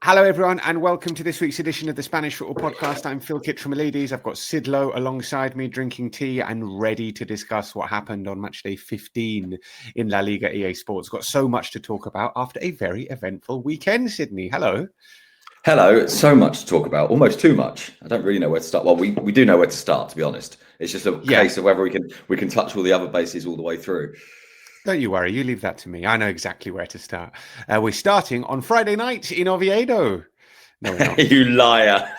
Hello, everyone, and welcome to this week's edition of the Spanish Football Podcast. I'm Phil Kitromilides. I've got Sid Lowe alongside me, drinking tea and ready to discuss what happened on Matchday 15 in La Liga EA Sports. Got so much to talk about after a very eventful weekend, Sydney. Hello. Hello. So much to talk about, almost too much. I don't really know where to start. Well, we do know where to start, to be honest. It's just a case of whether we can touch all the other bases all the way through. Don't you worry, you leave that to me. I know exactly where to start. We're starting on Friday night in Oviedo. No, we're not. You liar.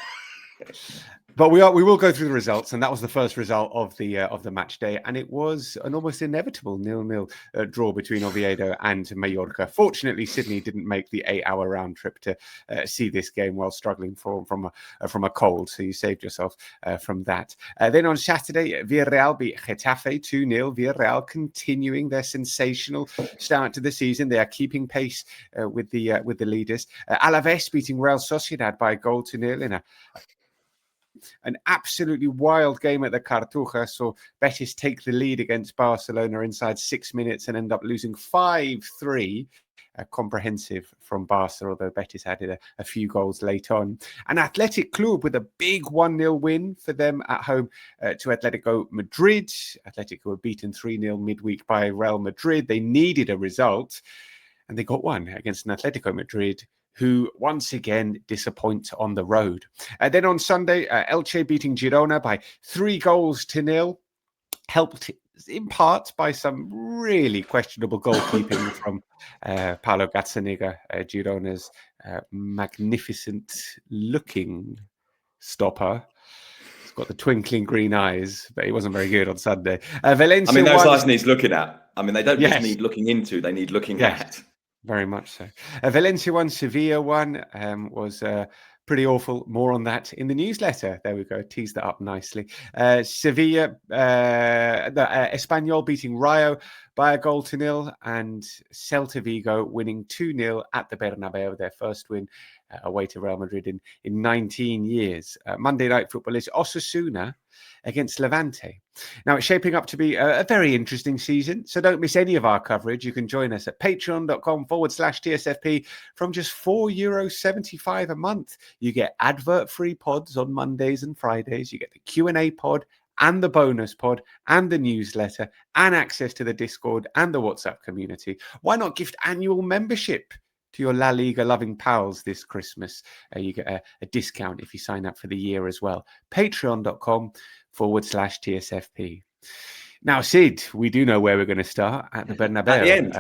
But we will go through the results, and that was the first result of the match day, and it was an almost inevitable 0-0 draw between Oviedo and Mallorca. Fortunately, Sydney didn't make the 8-hour round trip to see this game while struggling from a cold, so you saved yourself from that. Then on Saturday, Villarreal beat Getafe 2-0. Villarreal continuing their sensational start to the season. They are keeping pace with the leaders. Alaves beating Real Sociedad by a 0-0 in an absolutely wild game at the Cartuja. So Betis take the lead against Barcelona inside 6 minutes and end up losing 5-3. Comprehensive from Barca, although Betis added a few goals late on. And Athletic Club with a big 1-0 win for them at home to Atletico Madrid. Atletico were beaten 3-0 midweek by Real Madrid. They needed a result, and they got one against an Atletico Madrid who once again disappoint on the road. Then on Sunday, Elche beating Girona by 3-0, helped in part by some really questionable goalkeeping from Paulo Gazzaniga, Girona's magnificent-looking stopper. He's got the twinkling green eyes, but he wasn't very good on Sunday. Valencia those eyes needs looking at. They don't Yes. just need looking into, they need looking at. Very much so. Valencia 1, Sevilla 1 was pretty awful. More on that in the newsletter. There we go. Teased that up nicely. Sevilla, Espanyol beating Rayo by a 0-0, and Celta Vigo winning 2-0 at the Bernabeu, their first win away to Real Madrid in 19 years. Monday Night Football is Osasuna against Levante. Now, it's shaping up to be a very interesting season, so don't miss any of our coverage. You can join us at patreon.com/TSFP from just €4.75 a month. You get advert-free pods on Mondays and Fridays. You get the Q&A pod and the bonus pod and the newsletter and access to the Discord and the WhatsApp community. Why not gift annual membership to your La Liga loving pals this Christmas? You get a discount if you sign up for the year as well. Patreon.com/TSFP. Now, Sid, we do know where we're going to start at the Bernabeu. At the end.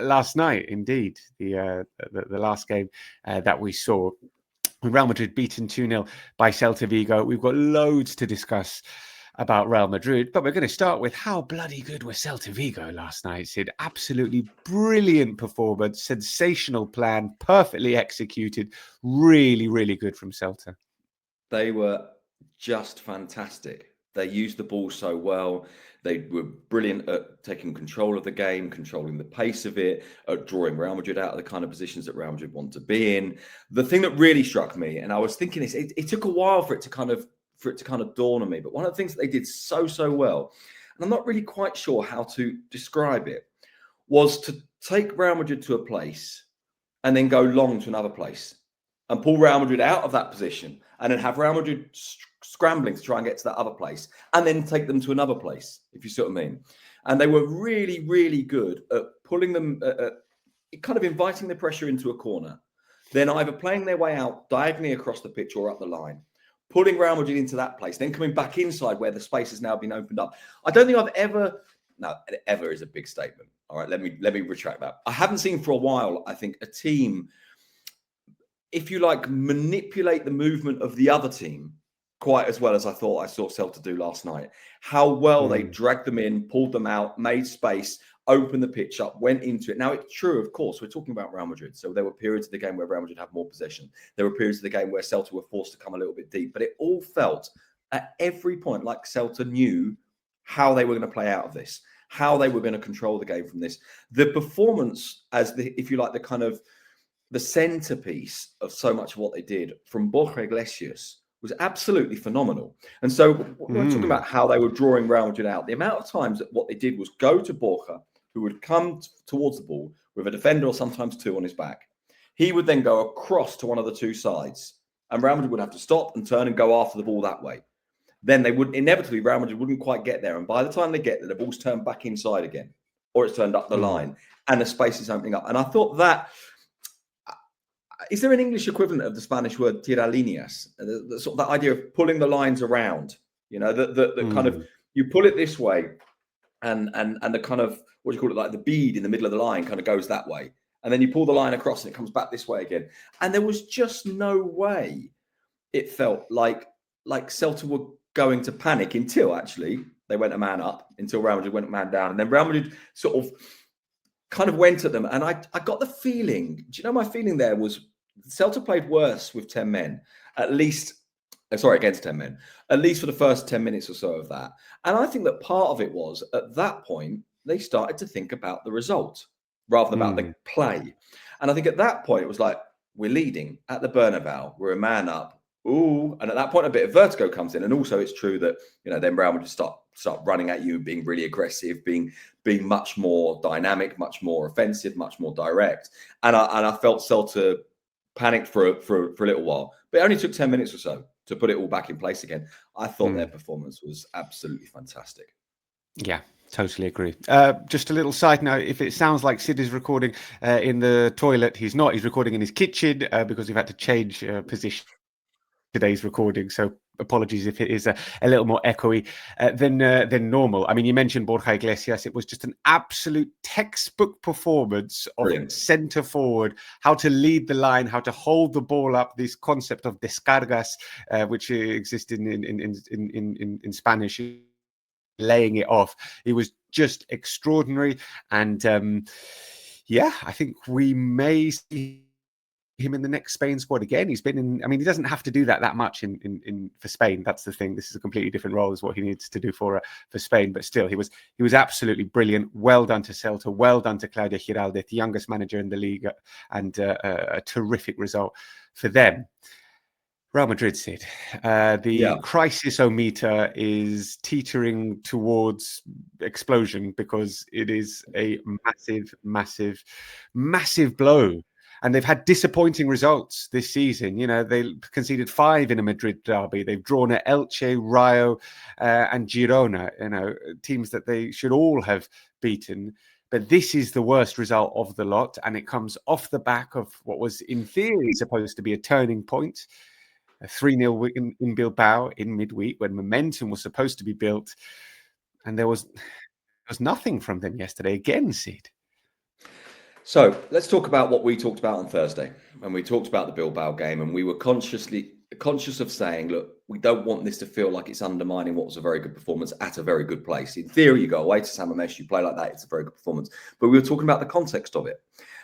Last night, indeed, the last game that we saw. Real Madrid beaten 2-0 by Celta Vigo. We've got loads to discuss about Real Madrid, but we're going to start with how bloody good were Celta Vigo last night, Sid. Absolutely brilliant performance, sensational plan, perfectly executed, really, really good from Celta. They were just fantastic. They used the ball so well. They were brilliant at taking control of the game, controlling the pace of it, at drawing Real Madrid out of the kind of positions that Real Madrid want to be in. The thing that really struck me, and I was thinking this, it took a while for it to kind of dawn on me, but one of the things that they did so well, and I'm not really quite sure how to describe it, was to take Real Madrid to a place and then go long to another place and pull Real Madrid out of that position and then have Real Madrid scrambling to try and get to that other place and then take them to another place, if you see what I mean. And they were really, really good at pulling them, kind of inviting the pressure into a corner, then either playing their way out diagonally across the pitch or up the line, pulling Real Madrid into that place, then coming back inside where the space has now been opened up. I don't think I've ever is a big statement. All right, let me retract that. I haven't seen for a while, I think, a team, if you like, manipulate the movement of the other team quite as well as I thought I saw Celta do last night. How well they dragged them in, pulled them out, made space, opened the pitch up, went into it. Now, it's true, of course, we're talking about Real Madrid. So there were periods of the game where Real Madrid had more possession. There were periods of the game where Celta were forced to come a little bit deep. But it all felt at every point like Celta knew how they were going to play out of this, how they were going to control the game from this. The performance as the, if you like, the kind of the centerpiece of so much of what they did from Borja Iglesias was absolutely phenomenal. And so we're talking about how they were drawing Real Madrid out. The amount of times that what they did was go to Borja, who would come towards the ball with a defender or sometimes two on his back, he would then go across to one of the two sides, and Real Madrid would have to stop and turn and go after the ball that way. Then they would inevitably, Real Madrid wouldn't quite get there. And by the time they get there, the ball's turned back inside again, or it's turned up the line, and the space is opening up. And I thought that, is there an English equivalent of the Spanish word tirar líneas? The sort of that idea of pulling the lines around, you know, the kind of, you pull it this way, and the kind of, what do you call it, like the bead in the middle of the line kind of goes that way. And then you pull the line across and it comes back this way again. And there was just no way it felt like Celta were going to panic until actually they went a man up, until Real Madrid went a man down. And then Real Madrid sort of kind of went at them. And I got the feeling, do you know, my feeling there was Celta played worse with 10 men, at least, against 10 men, at least for the first 10 minutes or so of that. And I think that part of it was, at that point, they started to think about the result rather than about the play. And I think at that point, it was like, we're leading at the Bernabeu, we're a man up. Ooh, and at that point, a bit of vertigo comes in. And also, it's true that, you know, then Real Madrid start running at you, being really aggressive, being much more dynamic, much more offensive, much more direct. And I felt Celta panicked for a little while, but it only took 10 minutes or so to put it all back in place again. I thought their performance was absolutely fantastic. Yeah, totally agree. Just a little side note, if it sounds like Sid is recording in the toilet, he's not. He's recording in his kitchen because we've had to change position today's recording. So apologies if it is a little more echoey than normal. I mean, you mentioned Borja Iglesias. It was just an absolute textbook performance of centre forward, how to lead the line, how to hold the ball up, this concept of descargas, which exists in Spanish, laying it off. It was just extraordinary. And yeah, I think we may see him in the next Spain squad again. He's been in, I mean, he doesn't have to do that much in for Spain. That's the thing. This is a completely different role as what he needs to do for Spain. But still, he was absolutely brilliant. Well done to Celta. Well done to Claudia Giraldez, the youngest manager in the league, and a terrific result for them. Real Madrid, Sid. The crisis-o-meter is teetering towards explosion because it is a massive blow. And they've had disappointing results this season. You know, they conceded 5 in a Madrid derby. They've drawn at Elche, Rayo, and Girona, you know, teams that they should all have beaten. But this is the worst result of the lot. And it comes off the back of what was, in theory, supposed to be a turning point. A 3-0 win in Bilbao in midweek when momentum was supposed to be built. And there was nothing from them yesterday again, Sid. So let's talk about what we talked about on Thursday when we talked about the Bilbao game, and we were conscious of saying, look, we don't want this to feel like it's undermining what was a very good performance at a very good place. In theory, you go away to San Mamés, you play like that, it's a very good performance. But we were talking about the context of it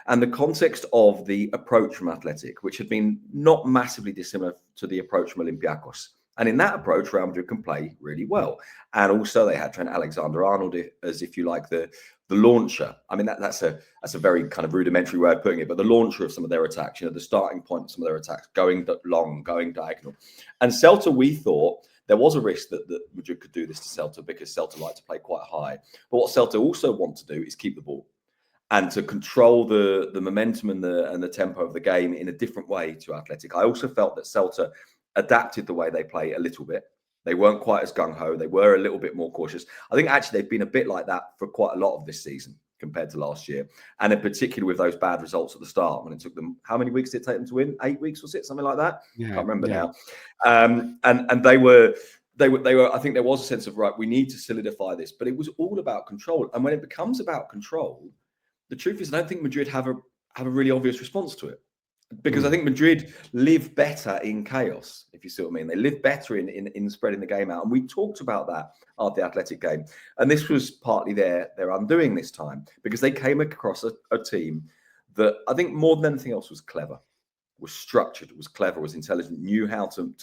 and the context of the approach from Athletic, which had been not massively dissimilar to the approach from Olympiacos. And in that approach, Real Madrid can play really well. And also they had Trent Alexander-Arnold as, if you like, the launcher. I mean, that's a very kind of rudimentary way of putting it, but the launcher of some of their attacks, you know, the starting point of some of their attacks, going long, going diagonal. And Celta, we thought there was a risk that Madrid could do this to Celta because Celta like to play quite high. But what Celta also want to do is keep the ball and to control the momentum and the tempo of the game in a different way to Athletic. I also felt that Celta adapted the way they play a little bit. They weren't quite as gung-ho. They were a little bit more cautious. I think actually they've been a bit like that for quite a lot of this season compared to last year. And in particular with those bad results at the start when it took them, how many weeks did it take them to win? 8 weeks, was it? Something like that? Yeah, Can't remember now. And they were, I think there was a sense of, right, we need to solidify this, but it was all about control. And when it becomes about control, the truth is I don't think Madrid have a really obvious response to it. Because I think Madrid live better in chaos, if you see what I mean. They live better in spreading the game out. And we talked about that after the Athletic game. And this was partly their undoing this time, because they came across a team that I think more than anything else was clever, was structured, was clever, was intelligent, knew how to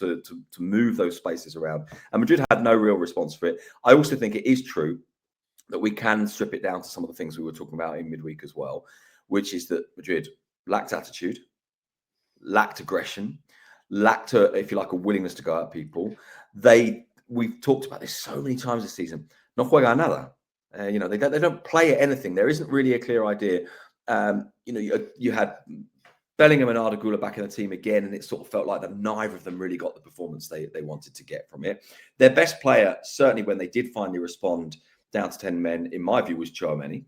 move those spaces around. And Madrid had no real response for it. I also think it is true that we can strip it down to some of the things we were talking about in midweek as well, which is that Madrid lacked attitude, lacked aggression, lacked, if you like, a willingness to go at people. We've talked about this so many times this season. No juega nada. You know, they don't play at anything. There isn't really a clear idea. You know, you had Bellingham and Arda Güler back in the team again, and it sort of felt like that neither of them really got the performance they wanted to get from it. Their best player, certainly when they did finally respond down to 10 men, in my view, was Tchouaméni.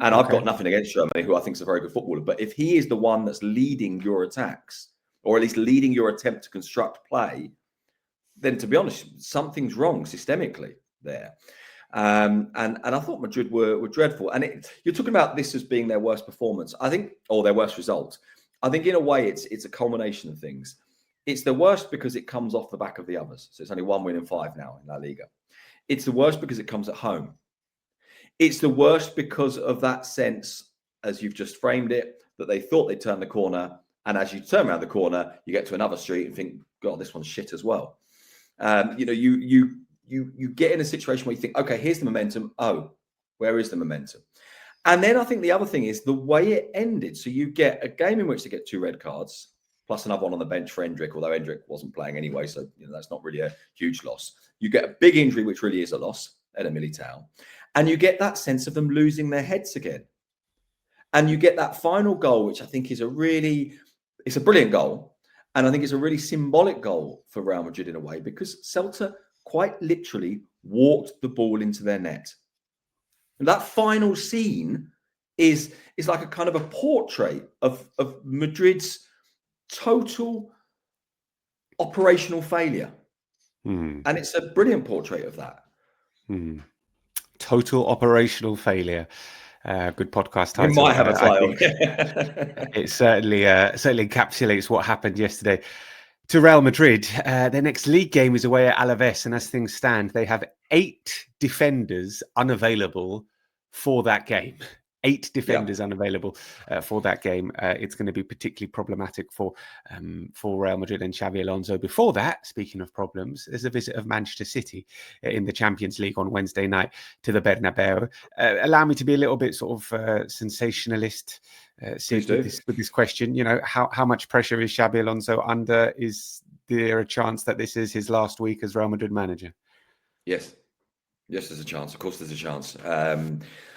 And I've got nothing against Tchouaméni, who I think is a very good footballer. But if he is the one that's leading your attacks, or at least leading your attempt to construct play, then to be honest, something's wrong systemically there. And I thought Madrid were dreadful. And you're talking about this as being their worst performance, I think, or their worst result. I think in a way it's a culmination of things. It's the worst because it comes off the back of the others. So it's only 1 win in 5 now in La Liga. It's the worst because it comes at home. It's the worst because of that sense, as you've just framed it, that they thought they'd turn the corner. And as you turn around the corner, you get to another street and think, God, this one's shit as well. You get in a situation where you think, okay, here's the momentum. Oh, where is the momentum? And then I think the other thing is the way it ended. So you get a game in which they get 2 red cards, plus another one on the bench for Hendrick, although Hendrick wasn't playing anyway. So that's not really a huge loss. You get a big injury, which really is a loss at a Militao. And you get that sense of them losing their heads again. And you get that final goal, which I think is it's a brilliant goal. And I think it's a really symbolic goal for Real Madrid in a way, because Celta quite literally walked the ball into their net. And that final scene is like a kind of a portrait of Madrid's total operational failure. And it's a brilliant portrait of that. Total operational failure. Good podcast title. We might have a title. It certainly encapsulates what happened yesterday to Real Madrid. Their next league game is away at Alaves, and as things stand, they have 8 defenders unavailable for that game. 8 defenders unavailable for that game. It's going to be particularly problematic for Real Madrid and Xabi Alonso. Before that, speaking of problems, there's a visit of Manchester City in the Champions League on Wednesday night to the Bernabeu. Allow me to be a little bit sort of sensationalist with this question. How much pressure is Xabi Alonso under? Is there a chance that this is his last week as Real Madrid manager? Yes, there's a chance. Of course, there's a chance.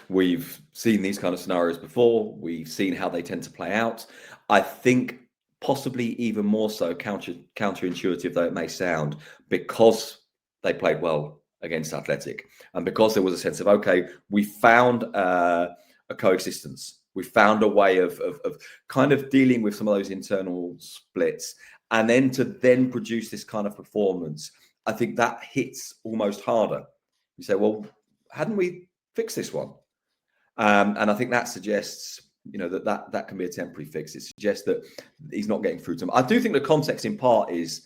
We've seen these kind of scenarios before. We've seen how they tend to play out. I think possibly even more so, counterintuitive though it may sound, because they played well against Athletic, and because there was a sense of, okay, we found a coexistence. We found a way of kind of dealing with some of those internal splits, and then to produce this kind of performance. I think that hits almost harder. You say, well, hadn't we fixed this one? And I think that suggests, that can be a temporary fix. It suggests that he's not getting through to him. I do think the context in part is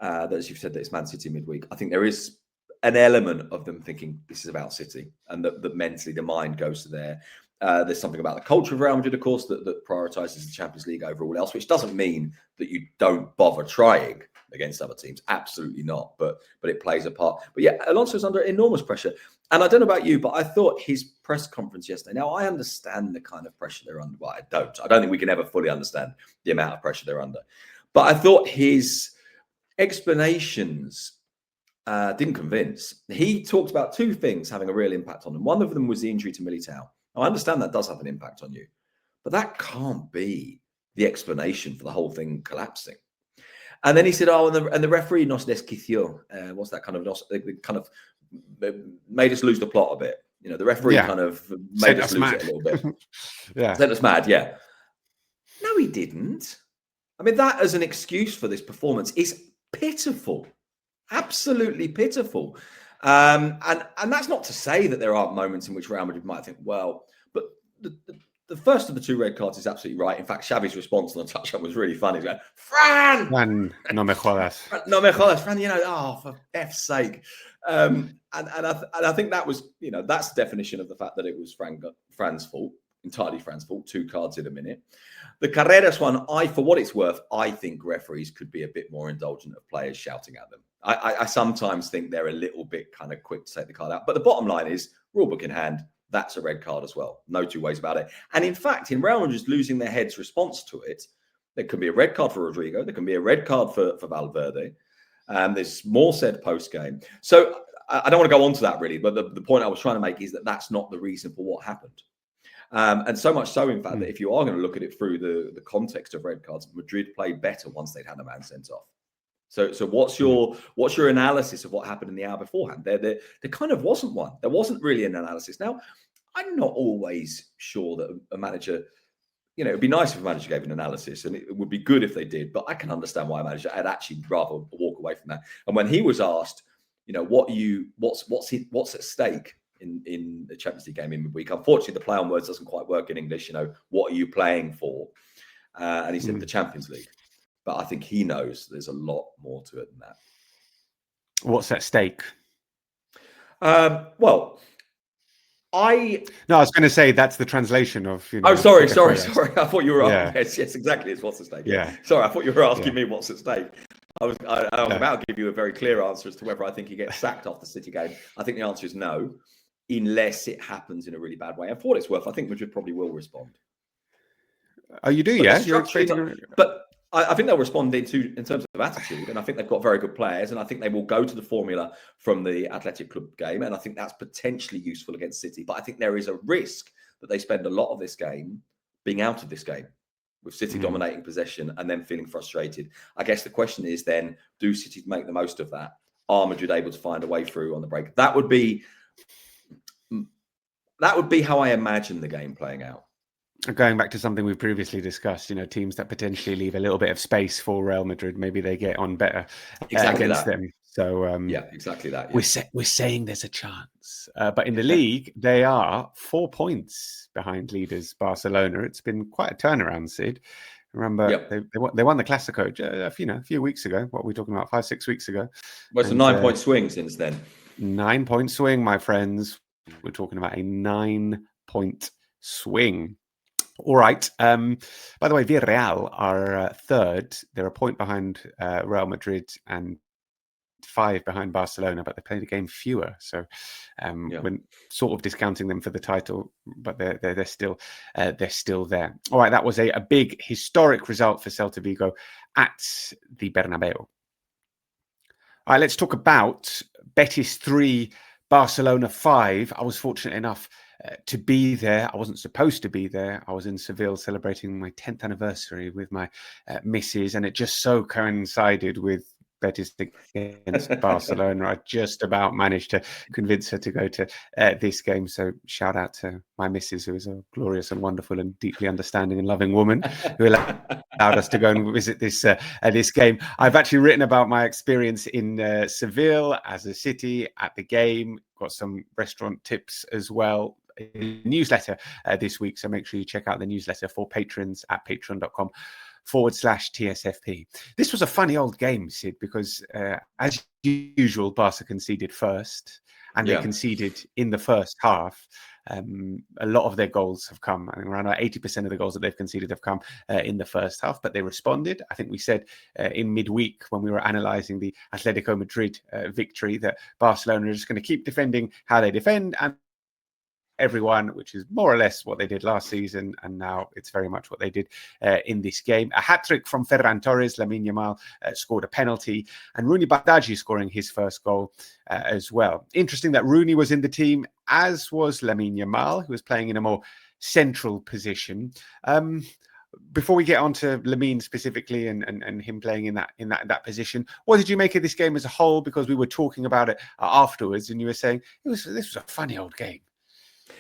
that, as you've said, that it's Man City midweek. I think there is an element of them thinking this is about City, and that mentally the mind goes to there. There's something about the culture of Real Madrid, of course, that prioritises the Champions League over all else, which doesn't mean that you don't bother trying against other teams. Absolutely not. But it plays a part. But yeah, Alonso's under enormous pressure. And I don't know about you, but I thought his press conference yesterday, now I understand the kind of pressure they're under, but I don't think we can ever fully understand the amount of pressure they're under. But I thought his explanations didn't convince. He talked about 2 things having a real impact on them. One of them was the injury to Militao. Now, I understand that does have an impact on you, but that can't be the explanation for the whole thing collapsing. And then he said, and the referee nos desquició. What's that kind of made us lose the plot a bit. The referee kind of made us lose it a little bit. Sent us mad, yeah. No, he didn't. I mean, that as an excuse for this performance is pitiful. Absolutely pitiful. And that's not to say that there aren't moments in which Real Madrid might think, well, but the first of the 2 red cards is absolutely right. In fact, Xavi's response on the touchdown was really funny. He's like, Fran, no me jodas. No me jodas, Fran, for F's sake. And I think that was, that's the definition of the fact that it was Fran's fault, entirely Fran's fault. 2 cards in a minute. The Carreras one, for what it's worth, I think referees could be a bit more indulgent of players shouting at them. I sometimes think they're a little bit kind of quick to take the card out. But the bottom line is, rulebook in hand, that's a red card as well. No 2 ways about it. And in fact, in Real Madrid's losing their heads response to it, there can be a red card for Rodrigo. There can be a red card for Valverde. There's more said post-game. So I don't want to go on to that really, but the point I was trying to make is that that's not the reason for what happened. And so much so, in fact, that if you are going to look at it through the context of red cards, Madrid played better once they'd had a man sent off. So what's your analysis of what happened in the hour beforehand? There kind of wasn't one. There wasn't really an analysis. Now, I'm not always sure that a manager, it'd be nice if a manager gave an analysis, and it would be good if they did. But I can understand why a manager had actually rather walk away from that. And when he was asked, what's at stake in the Champions League game in midweek, unfortunately, the play on words doesn't quite work in English. What are you playing for? And he said the Champions League. But I think he knows there's a lot more to it than that. What's at stake? I was going to say that's the translation of. Sorry. I thought you were asking. Yes, exactly. It's what's at stake. Yeah. Sorry, I thought you were asking me what's at stake. I was about to give you a very clear answer as to whether I think he gets sacked off the City game. I think the answer is no, unless it happens in a really bad way. And for what it's worth, I think Madrid probably will respond. Oh, you do, yeah? You're expecting... But I think they'll respond in terms of attitude, and I think they've got very good players, and I think they will go to the formula from the Athletic Club game, and I think that's potentially useful against City. But I think there is a risk that they spend a lot of this game being out of this game, with City dominating possession and then feeling frustrated. I guess the question is then, do City make the most of that? Are Madrid able to find a way through on the break? That would be how I imagine the game playing out. Going back to something we've previously discussed, teams that potentially leave a little bit of space for Real Madrid, maybe they get on better against them. So exactly that. Yeah. We're saying there's a chance, but in the league they are 4 points behind leaders Barcelona. It's been quite a turnaround, Sid. Remember, they won the Clásico a few weeks ago. What are we talking about? 5-6 weeks ago. Well, it's a 9-point swing since then. 9-point swing, my friends. We're talking about a 9-point swing. All right. By the way, Villarreal are third. They're a point behind Real Madrid and 5 behind Barcelona, but they played a game fewer. So we're sort of discounting them for the title, but they're still there. All right, that was a big historic result for Celta Vigo at the Bernabeu. All right, let's talk about Betis 3, Barcelona 5. I was fortunate enough to be there. I wasn't supposed to be there. I was in Seville celebrating my 10th anniversary with my missus, and it just so coincided with Betis against Barcelona. I just about managed to convince her to go to this game. So shout out to my missus, who is a glorious and wonderful and deeply understanding and loving woman, who allowed us to go and visit this game. I've actually written about my experience in Seville as a city at the game. Got some restaurant tips as well. A newsletter this week, so make sure you check out the newsletter for patrons at patreon.com/TSFP. This was a funny old game, Sid, because as usual, Barca conceded first, and they conceded in the first half. A lot of their goals have come, I think around 80% of the goals that they've conceded have come in the first half, but they responded. I think we said in midweek when we were analysing the Atletico Madrid victory that Barcelona are just going to keep defending how they defend, and everyone, which is more or less what they did last season, and now it's very much what they did in this game. A hat-trick from Ferran Torres. Lamine Yamal scored a penalty, and Rooney Badaji scoring his first goal as well. Interesting that Rooney was in the team, as was Lamine Yamal, who was playing in a more central position. Before we get on to Lamine specifically and him playing in that position, what did you make of this game as a whole? Because we were talking about it afterwards, and you were saying this was a funny old game.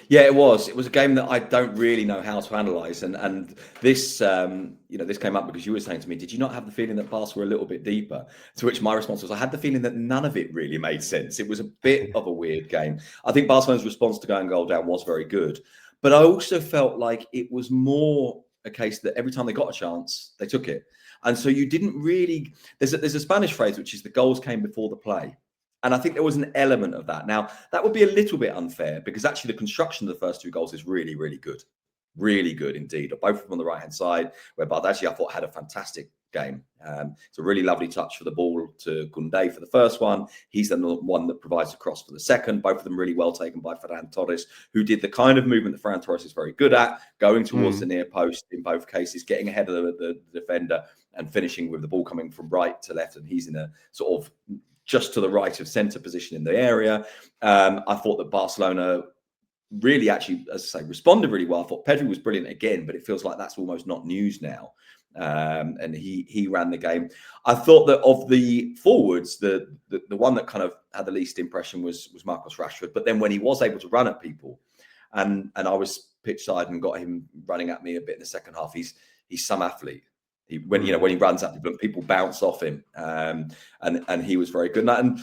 Yeah, it was. It was a game that I don't really know how to analyse, and this, this came up because you were saying to me, "Did you not have the feeling that Barca were a little bit deeper?" To which my response was, "I had the feeling that none of it really made sense. It was a bit of a weird game." I think Barcelona's response to going goal down was very good, but I also felt like it was more a case that every time they got a chance, they took it, and so you didn't really. There's a Spanish phrase which is the goals came before the play. And I think there was an element of that. Now, that would be a little bit unfair because actually the construction of the first 2 goals is really, really good. Really good indeed. Both of them on the right-hand side, where Badaji, I thought, had a fantastic game. It's a really lovely touch for the ball to Koundé for the first one. He's the one that provides the cross for the second. Both of them really well taken by Ferran Torres, who did the kind of movement that Ferran Torres is very good at, going towards the near post in both cases, getting ahead of the defender and finishing with the ball coming from right to left. And he's in a sort of just to the right of centre position in the area. I thought that Barcelona really actually, as I say, responded really well. I thought Pedri was brilliant again, but it feels like that's almost not news now. And he ran the game. I thought that of the forwards, the one that kind of had the least impression was Marcus Rashford. But then when he was able to run at people, and I was pitch side and got him running at me a bit in the second half, he's some athlete. When he runs at people bounce off him, and he was very good. And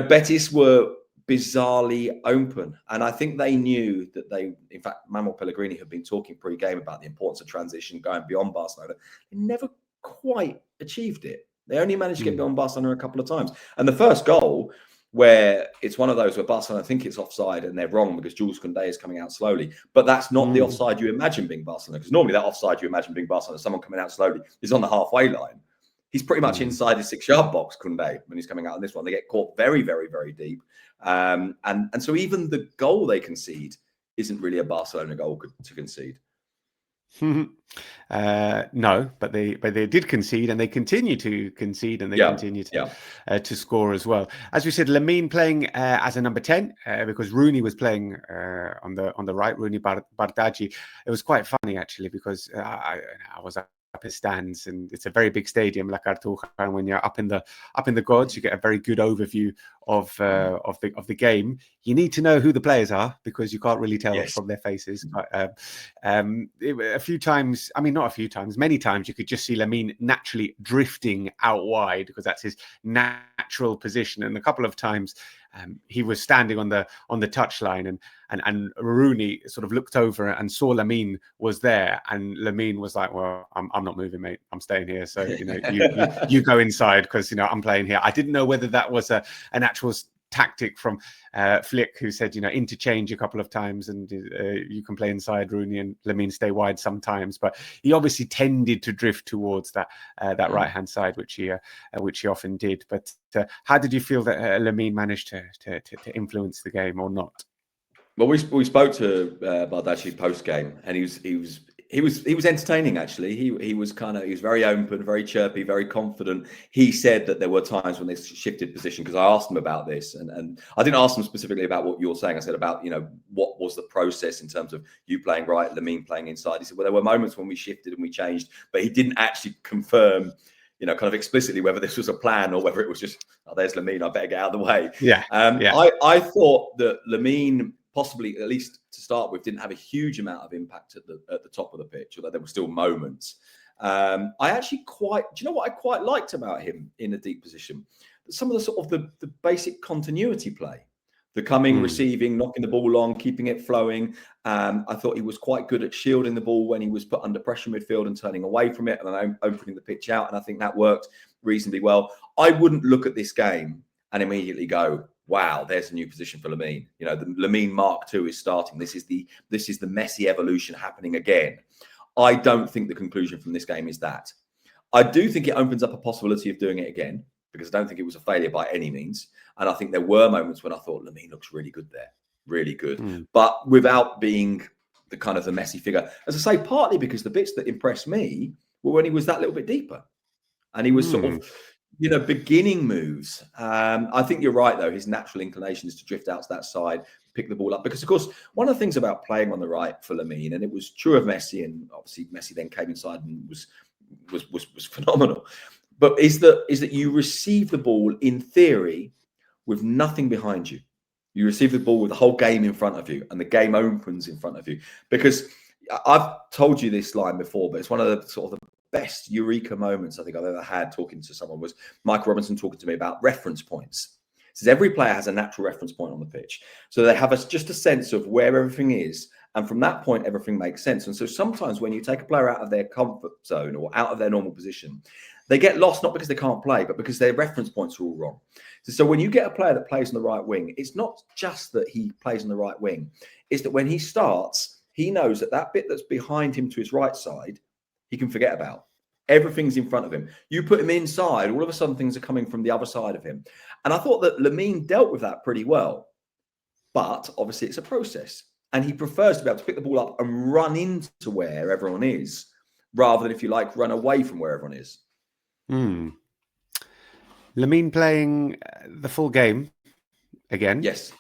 Betis were bizarrely open, and I think they knew that in fact, Manuel Pellegrini had been talking pre-game about the importance of transition going beyond Barcelona. They never quite achieved it. They only managed to get beyond Barcelona a couple of times. And the first goal, where it's one of those where Barcelona think it's offside and they're wrong because Jules Koundé is coming out slowly, but that's not the offside you imagine being Barcelona, because normally that offside you imagine being Barcelona, someone coming out slowly, is on the halfway line. He's pretty much inside his 6-yard box, Koundé, when he's coming out on this one. They get caught very, very, very deep. And so even the goal they concede isn't really a Barcelona goal to concede. No, but they did concede, and they continue to concede, and they continue to score as well. As we said, Lamine playing as a number 10 because Rooney was playing on the right, Rooney Bardghji. It was quite funny actually, because I was up in stands, and it's a very big stadium, La Cartuja, and when you're up in the gods, you get a very good overview of the game. You need to know who the players are, because you can't really tell from their faces. But a few times, not a few times, many times, you could just see Lamine naturally drifting out wide, because that's his natural position. And a couple of times he was standing on the touchline, and Rooney sort of looked over and saw Lamine was there, and Lamine was like, "Well, I'm not moving, mate. I'm staying here. So you go inside, because I'm playing here." I didn't know whether that was an actual tactic from Flick, who said, interchange a couple of times, and you can play inside, Rooney, and Lamine stay wide sometimes. But he obviously tended to drift towards that right hand side, which he often did. But how did you feel that Lamine managed to influence the game, or not? Well, we spoke to Bardghji post game, and he was entertaining actually. He was very open, very chirpy, very confident. He said that there were times when they shifted position, because I asked him about this, and I didn't ask him specifically about what you're saying. I said about what was the process in terms of you playing right, Lamine playing inside. He said, well, there were moments when we shifted and we changed, but he didn't actually confirm kind of explicitly whether this was a plan or whether it was just, oh, there's Lamine, I better get out of the way. I thought that Lamine, possibly, at least to start with, didn't have a huge amount of impact at the top of the pitch, although there were still moments. I actually do you know what I quite liked about him in a deep position? Some of the sort of the basic continuity play, the coming, receiving, knocking the ball on, keeping it flowing. I thought he was quite good at shielding the ball when he was put under pressure midfield and turning away from it, and then opening the pitch out. And I think that worked reasonably well. I wouldn't look at this game and immediately go, wow, there's a new position for Lamine. The Lamine Mark II is starting. This is the Messi evolution happening again. I don't think the conclusion from this game is that. I do think it opens up a possibility of doing it again, because I don't think it was a failure by any means. And I think there were moments when I thought Lamine looks really good there, really good, but without being the kind of the Messi figure. As I say, partly because the bits that impressed me were when he was that little bit deeper, and he was sort of, beginning moves. I think you're right, though. His natural inclination is to drift out to that side, pick the ball up. Because, of course, one of the things about playing on the right for Lamine, and it was true of Messi, and obviously Messi then came inside and was phenomenal, but is that you receive the ball, in theory, with nothing behind you. You receive the ball with the whole game in front of you, and the game opens in front of you. Because I've told you this line before, but it's one of the sort of the best eureka moments I think I've ever had talking to someone, was Michael Robinson talking to me about reference points. He says every player has a natural reference point on the pitch, so they have just a sense of where everything is, and from that point everything makes sense. And so sometimes when you take a player out of their comfort zone or out of their normal position, they get lost, not because they can't play, but because their reference points are all wrong. So when you get a player that plays on the right wing, it's not just that he plays on the right wing, it's that when he starts, he knows that bit that's behind him to his right side, he can forget about. Everything's in front of him. You put him inside, all of a sudden things are coming from the other side of him. And I thought that Lamine dealt with that pretty well. But obviously it's a process. And he prefers to be able to pick the ball up and run into where everyone is, rather than, if you like, run away from where everyone is. Lamine playing the full game again. Yes.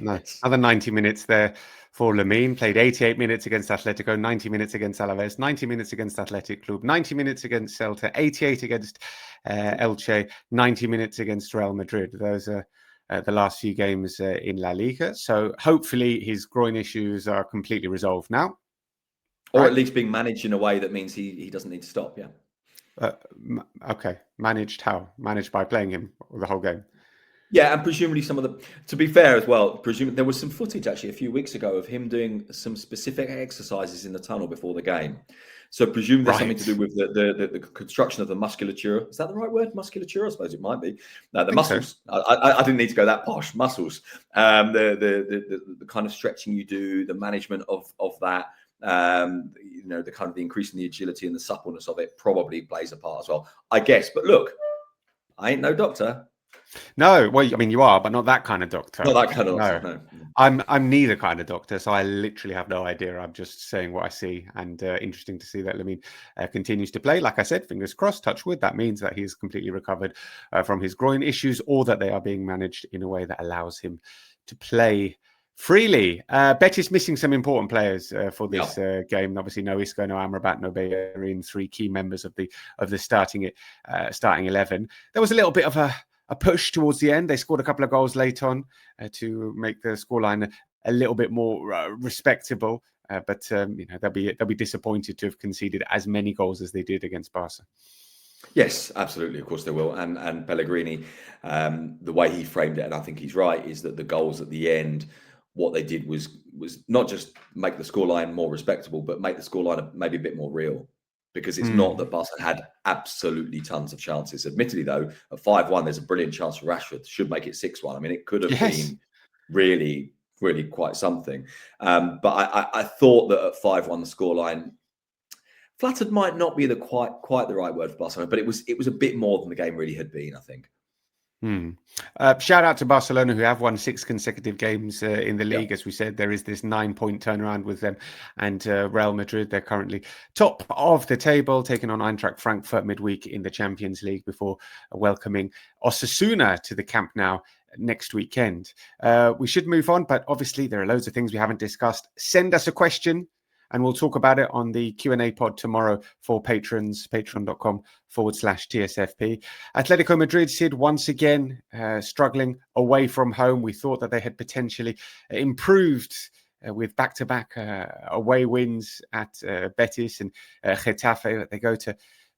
No, Yes. another 90 minutes there for Lamine. Played 88 minutes against Atletico, 90 minutes against Alaves, 90 minutes against Athletic Club, 90 minutes against Celta, 88 against Elche, 90 minutes against Real Madrid. Those are the last few games in La Liga. So hopefully his groin issues are completely resolved now. Or Right? at least being managed in a way that means he doesn't need to stop. Yeah. Okay. Managed how? Managed by playing him the whole game. Yeah, and presumably some of the, to be fair as well, presumably there was some footage actually a few weeks ago of him doing some specific exercises in the tunnel before the game. So presumably there's something to do Right. with the construction of the musculature. Is that the right word? Musculature, I suppose it might be. No, the I think so. muscles. I didn't need to go that posh. Muscles. The kind of stretching you do, the management of that. The kind of the increase in the agility and the suppleness of it probably plays a part as well, I guess. But look, I ain't no doctor. No, well, I mean, you are, but not that kind of doctor. Not that kind of No, doctor, no. I'm neither kind of doctor, so I literally have no idea. I'm just saying what I see, and interesting to see that Lamine continues to play. Like I said, fingers crossed, touch wood. That means that he's completely recovered from his groin issues, or that they are being managed in a way that allows him to play freely. Betis missing some important players for this game. Obviously, no Isco, no Amrabat, no Bellerin, three key members of the starting 11. There was a little bit of a push towards the end. They scored a couple of goals late on to make the scoreline a little bit more respectable. But they'll be disappointed to have conceded as many goals as they did against Barca. Yes, absolutely. Of course they will. And Pellegrini, the way he framed it, and I think he's right, is that the goals at the end, what they did was not just make the scoreline more respectable, but make the scoreline maybe a bit more real. Because it's not that Barca had absolutely tons of chances. Admittedly, though, at 5-1, there's a brilliant chance for Rashford. Should make it 6-1. I mean, it could have been really, really quite something. But I thought that at 5-1, the scoreline, flattered might not be the quite the right word for Barcelona, but it was a bit more than the game really had been, I think. Shout out to Barcelona, who have won 6 consecutive games in the league. As we said, there is this 9-point turnaround with them and Real Madrid. They're currently top of the table, taking on Eintracht Frankfurt midweek in the Champions League before welcoming Osasuna to the Camp Nou next weekend. We should move on, but obviously there are loads of things we haven't discussed. Send us a question and we'll talk about it on the Q&A pod tomorrow for patrons, patreon.com/TSFP. Atletico Madrid, Sid, once again struggling away from home. We thought that they had potentially improved with back-to-back away wins at Betis and Getafe. They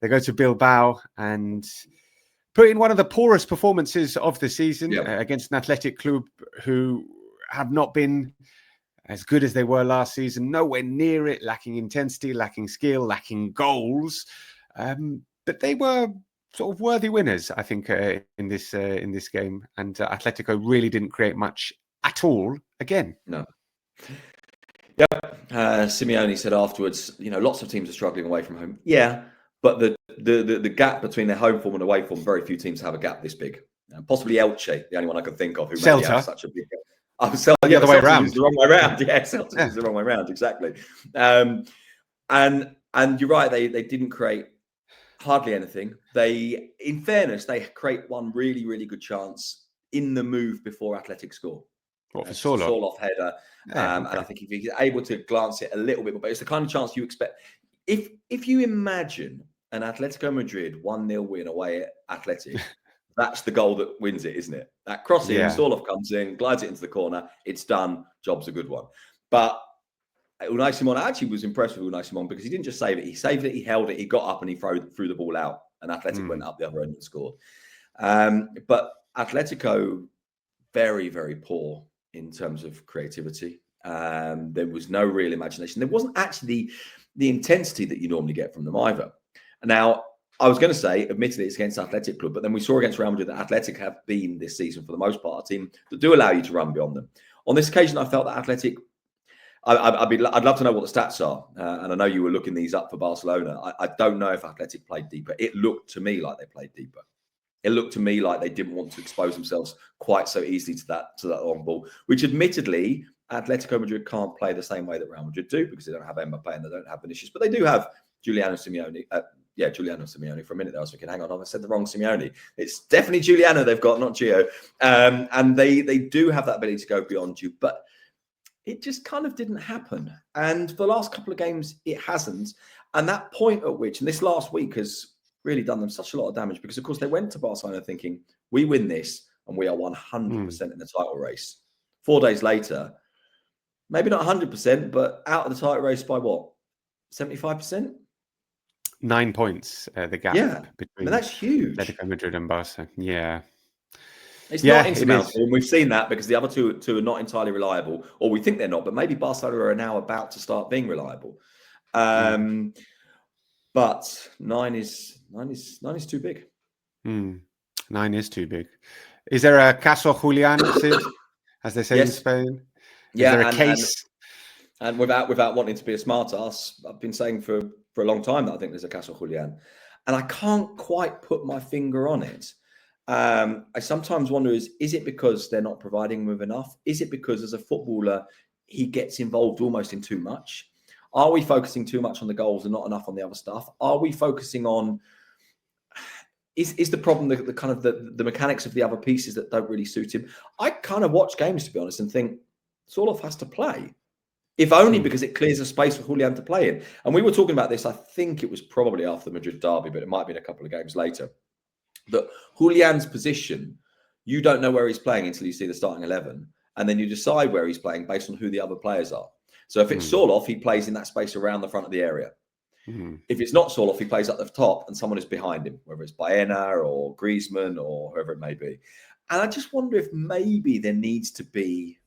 go to Bilbao and put in one of the poorest performances of the season against an Athletic Club who have not been as good as they were last season, nowhere near it, lacking intensity, lacking skill, lacking goals. But they were sort of worthy winners, I think, in this game. And Atletico really didn't create much at all again. No. Yeah. Simeone said afterwards, lots of teams are struggling away from home. Yeah, but the gap between their home form and away form, very few teams have a gap this big. Possibly Elche, the only one I can think of who maybe have such a big gap. The other way around. The wrong way around. Yeah, Celta is the wrong way around. Exactly. And you're right. They didn't create hardly anything. They, in fairness, they create one really, really good chance in the move before Athletic score. What, for Sorloth? Sorloth header. And I think if he's able to glance it a little bit more, but it's the kind of chance you expect. If you imagine an Atletico Madrid 1-0 win away at Athletic, that's the goal that wins it, isn't it? That cross in, Sorloth comes in, glides it into the corner, it's done, job's a good one. But Unai Simon, I actually was impressed with Unai Simon because he didn't just save it, he saved it, he held it, he got up and he threw the ball out, and Athletic went up the other end and scored. But Atletico, very, very poor in terms of creativity. There was no real imagination. There wasn't actually the intensity that you normally get from them either. Now, I was going to say, admittedly, it's against Athletic Club, but then we saw against Real Madrid that Athletic have been this season, for the most part, a team that do allow you to run beyond them. On this occasion, I felt that Athletic, I'd love to know what the stats are. And I know you were looking these up for Barcelona. I don't know if Athletic played deeper. It looked to me like they played deeper. It looked to me like they didn't want to expose themselves quite so easily to that long ball, which admittedly, Atletico Madrid can't play the same way that Real Madrid do because they don't have Mbappé and they don't have Vinicius, but they do have Giuliano Simeone. Giuliano Simeone. For a minute there, I was thinking, hang on, I said the wrong Simeone. It's definitely Giuliano they've got, not Gio. And they do have that ability to go beyond you, but it just kind of didn't happen. And for the last couple of games, it hasn't. And that point at which, and this last week has really done them such a lot of damage, because, of course, they went to Barcelona thinking, we win this and we are 100% in the title race. 4 days later, maybe not 100%, but out of the title race by what? 75%? 9 points, the gap between that's huge. Atletico Madrid and Barca. Yeah. It's not insurmountable, and we've seen that because the other two are not entirely reliable, or we think they're not, but maybe Barcelona are now about to start being reliable. But 9 is too big. 9 is too big. Is there a caso Julián, Sid, as they say in Spain? Is there a case? And without wanting to be a smart ass, I've been saying for a long time that I think there's a caso Julián, and I can't quite put my finger on it. I sometimes wonder, is it because they're not providing him with enough? Is it because as a footballer, he gets involved almost in too much? Are we focusing too much on the goals and not enough on the other stuff? Are we focusing on, is the problem the kind of the mechanics of the other pieces that don't really suit him? I kind of watch games, to be honest, and think Sorloth has to play, if only because it clears a space for Julián to play in. And we were talking about this, I think it was probably after the Madrid derby, but it might have been a couple of games later, that Julián's position, you don't know where he's playing until you see the starting 11, and then you decide where he's playing based on who the other players are. So if it's Sorloth, he plays in that space around the front of the area. If it's not Sorloth, he plays at the top and someone is behind him, whether it's Baena or Griezmann or whoever it may be. And I just wonder if maybe there needs to be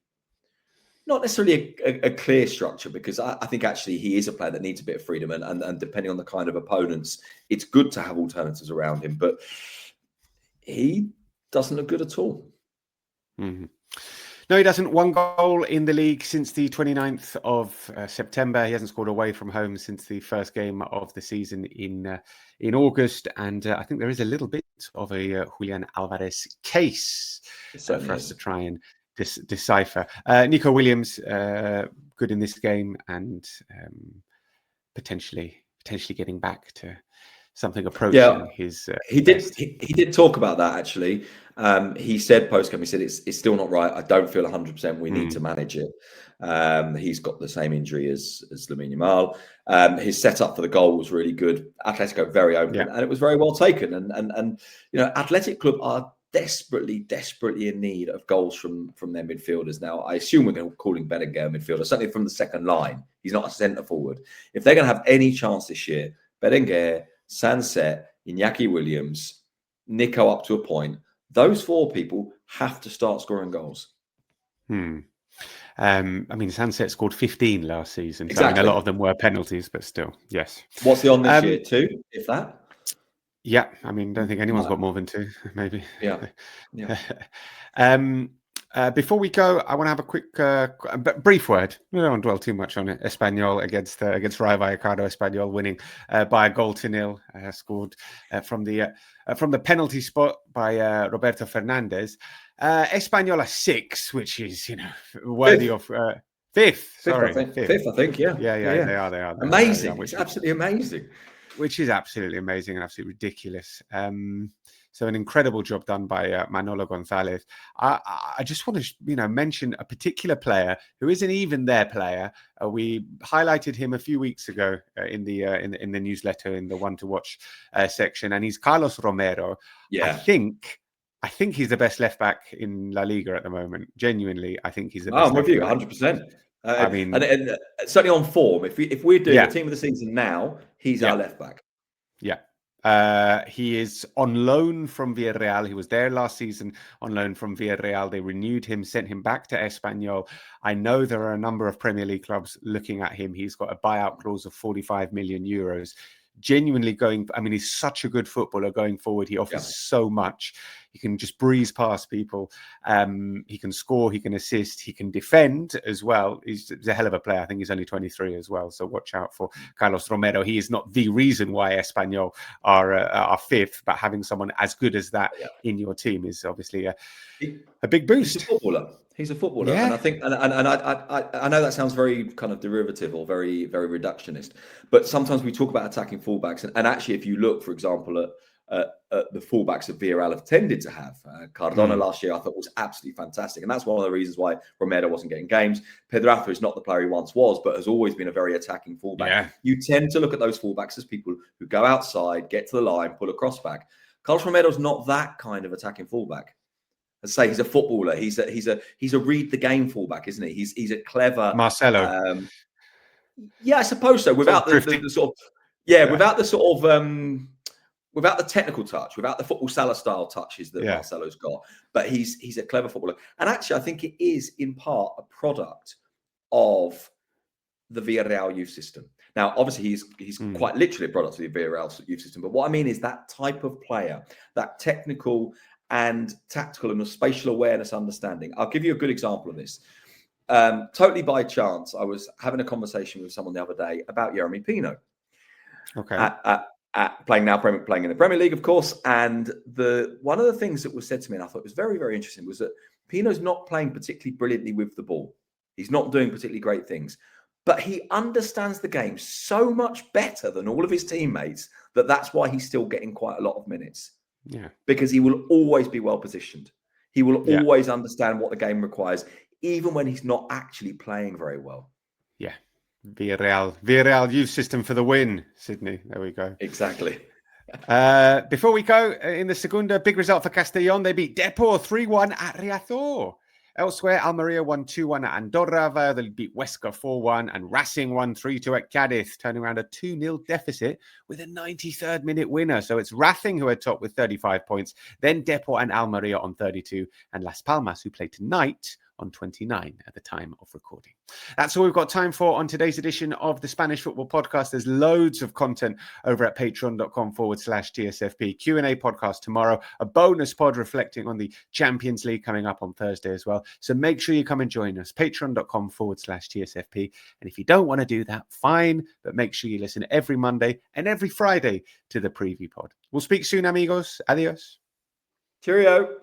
not necessarily a clear structure, because I think actually he is a player that needs a bit of freedom, and depending on the kind of opponents, it's good to have alternatives around him. But he doesn't look good at all. No, he doesn't. 1 goal in the league since the 29th of September. He hasn't scored away from home since the first game of the season in August. And I think there is a little bit of a Julián Álvarez case for us to try and decipher. Nico Williams, good in this game, and potentially getting back to something approaching his. He did talk about that, actually. He said post-game, he said it's still not right. I don't feel 100%. We need to manage it. He's got the same injury as Lamine Yamal. His setup for the goal was really good. Atletico very open, and it was very well taken. And Athletic Club are desperately in need of goals from their midfielders. Now, I assume we're going to call him Berenguer midfielder, certainly from the second line. He's not a centre forward. If they're going to have any chance this year, Berenguer, Sancet, Iñaki Williams, Nico up to a point, those 4 people have to start scoring goals. I mean, Sancet scored 15 last season. Exactly. So, I mean, a lot of them were penalties, but still, yes. What's he on this year? 2, if that? Yeah, I mean, don't think anyone's got more than 2, maybe. Yeah. Before we go, I want to have a quick, brief word. We don't want to dwell too much on it. Espanyol against Rayo Vallecano. Espanyol winning by 1-0, scored from the penalty spot by Roberto Fernandez. Espanyol are 6, which is worthy of 5th. Sorry, 5th, I think. Yeah, they are amazing. It's absolutely amazing. Which is absolutely amazing and absolutely ridiculous. So an incredible job done by Manolo Gonzalez. I just want to, mention a particular player who isn't even their player. We highlighted him a few weeks ago in the newsletter in the One to Watch section, and he's Carlos Romero. Yeah, I think he's the best left back in La Liga at the moment. Genuinely, I think he's the I'm best. with you 100%. I mean, and certainly on form. If we're doing the team of the season now, he's our left back. Yeah. He is on loan from Villarreal. He was there last season on loan from Villarreal. They renewed him, sent him back to Espanyol. I know there are a number of Premier League clubs looking at him. He's got a buyout clause of 45 million euros. Genuinely he's such a good footballer going forward. He offers so much. He can just breeze past people. He can score, he can assist, he can defend as well. He's a hell of a player. I think he's only 23 as well. So watch out for Carlos Romero. He is not the reason why Espanyol are 5th, but having someone as good as that in your team is obviously a big boost. He's a footballer. He's a footballer, Yeah. and I think, and I know that sounds very kind of derivative or very very reductionist, but sometimes we talk about attacking fullbacks, and actually, if you look, for example, at the fullbacks that Villarreal have tended to have, Cardona last year I thought was absolutely fantastic, and that's one of the reasons why Romero wasn't getting games. Pedraza is not the player he once was, but has always been a very attacking fullback. Yeah. You tend to look at those fullbacks as people who go outside, get to the line, pull a cross back. Carlos Romero's not that kind of attacking fullback. As I say, he's a footballer. He's a read the game fullback, isn't he? He's a clever Marcelo. Yeah, I suppose so. Without the sort of without the sort of without the technical touch, without the football Salah style touches that Marcelo's got. But he's a clever footballer. And actually, I think it is in part a product of the Villarreal youth system. Now, obviously, he's quite literally a product of the Villarreal youth system. But what I mean is that type of player, that technical and tactical and spatial awareness understanding. I'll give you a good example of this. Totally by chance, I was having a conversation with someone the other day about Yeremy Pino. Okay. Playing in the Premier League, of course. And one of the things that was said to me, and I thought was very, very interesting, was that Pino's not playing particularly brilliantly with the ball. He's not doing particularly great things. But he understands the game so much better than all of his teammates that's why he's still getting quite a lot of minutes. Yeah. Because he will always be well positioned. He will always understand what the game requires, even when he's not actually playing very well. Yeah. Villarreal youth system for the win, Sydney. There we go. Exactly. Before we go, in the Segunda, big result for Castellón. They beat Depor 3-1 at Riazor. Elsewhere, Almeria won 2-1 at Andorra. Valladolid beat Huesca 4-1 and Racing won 3-2 at Cádiz, turning around a 2-0 deficit with a 93rd minute winner. So it's Racing who are top with 35 points, then Depor and Almeria on 32, and Las Palmas, who play tonight, on 29 at the time of recording. That's all we've got time for on today's edition of the Spanish Football Podcast. There's loads of content over at patreon.com/TSFP. Q&A podcast tomorrow, a bonus pod reflecting on the Champions League coming up on Thursday as well. So make sure you come and join us, patreon.com/TSFP. And if you don't want to do that, fine, but make sure you listen every Monday and every Friday to the preview pod. We'll speak soon, amigos. Adios. Cheerio.